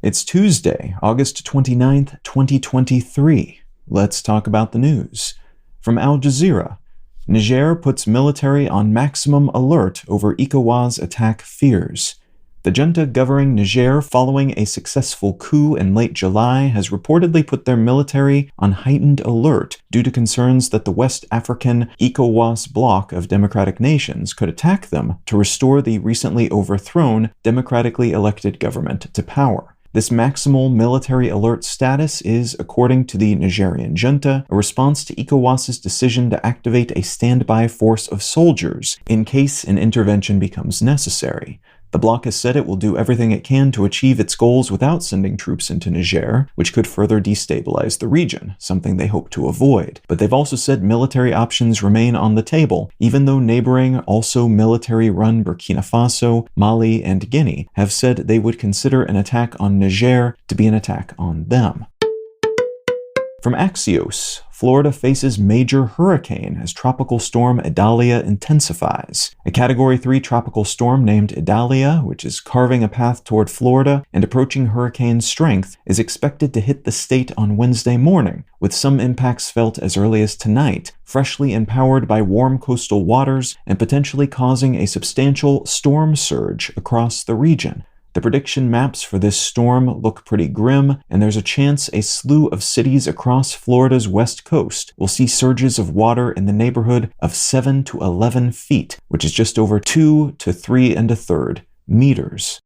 It's Tuesday, August 29th, 2023. Let's talk about the news. From Al Jazeera, Niger puts military on maximum alert over ECOWAS attack fears. The junta governing Niger following a successful coup in late July has reportedly put their military on heightened alert due to concerns that the West African ECOWAS bloc of democratic nations could attack them to restore the recently overthrown, democratically elected government to power. This maximal military alert status is, according to the Nigerian junta, a response to ECOWAS's decision to activate a standby force of soldiers in case an intervention becomes necessary. The bloc has said it will do everything it can to achieve its goals without sending troops into Niger, which could further destabilize the region, something they hope to avoid. But they've also said military options remain on the table, even though neighboring, also military-run Burkina Faso, Mali, and Guinea have said they would consider an attack on Niger to be an attack on them. From Axios, Florida faces major hurricane as tropical storm Idalia intensifies. A Category 3 tropical storm named Idalia, which is carving a path toward Florida and approaching hurricane strength, is expected to hit the state on Wednesday morning, with some impacts felt as early as tonight, freshly empowered by warm coastal waters and potentially causing a substantial storm surge across the region. The prediction maps for this storm look pretty grim, and there's a chance a slew of cities across Florida's west coast will see surges of water in the neighborhood of 7 to 11 feet, which is just over 2 to 3 1/3 meters.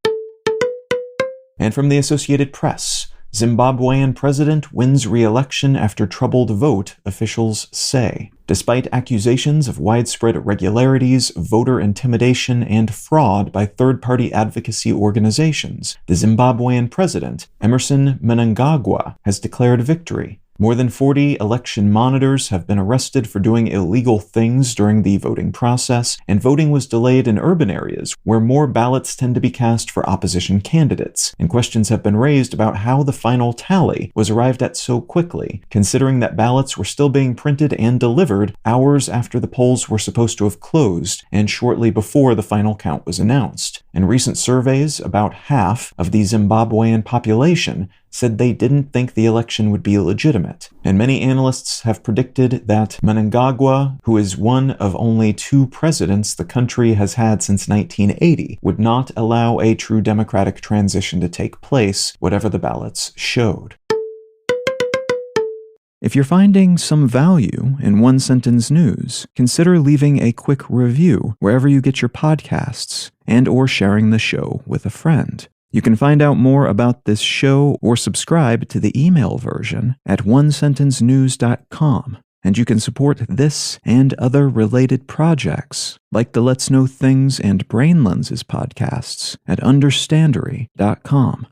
And from the Associated Press, Zimbabwean president wins re-election after troubled vote, officials say. Despite accusations of widespread irregularities, voter intimidation, and fraud by third-party advocacy organizations, the Zimbabwean president, Emmerson Mnangagwa, has declared victory. More than 40 election monitors have been arrested for doing illegal things during the voting process, and voting was delayed in urban areas where more ballots tend to be cast for opposition candidates, and questions have been raised about how the final tally was arrived at so quickly, considering that ballots were still being printed and delivered hours after the polls were supposed to have closed and shortly before the final count was announced. In recent surveys, about half of the Zimbabwean population said they didn't think the election would be legitimate, and many analysts have predicted that Mnangagwa, who is one of only 2 presidents the country has had since 1980, would not allow a true democratic transition to take place, whatever the ballots showed. If you're finding some value in One Sentence News, consider leaving a quick review wherever you get your podcasts and/or sharing the show with a friend. You can find out more about this show or subscribe to the email version at onesentencenews.com, and you can support this and other related projects, like the Let's Know Things and Brain Lenses podcasts at understandery.com.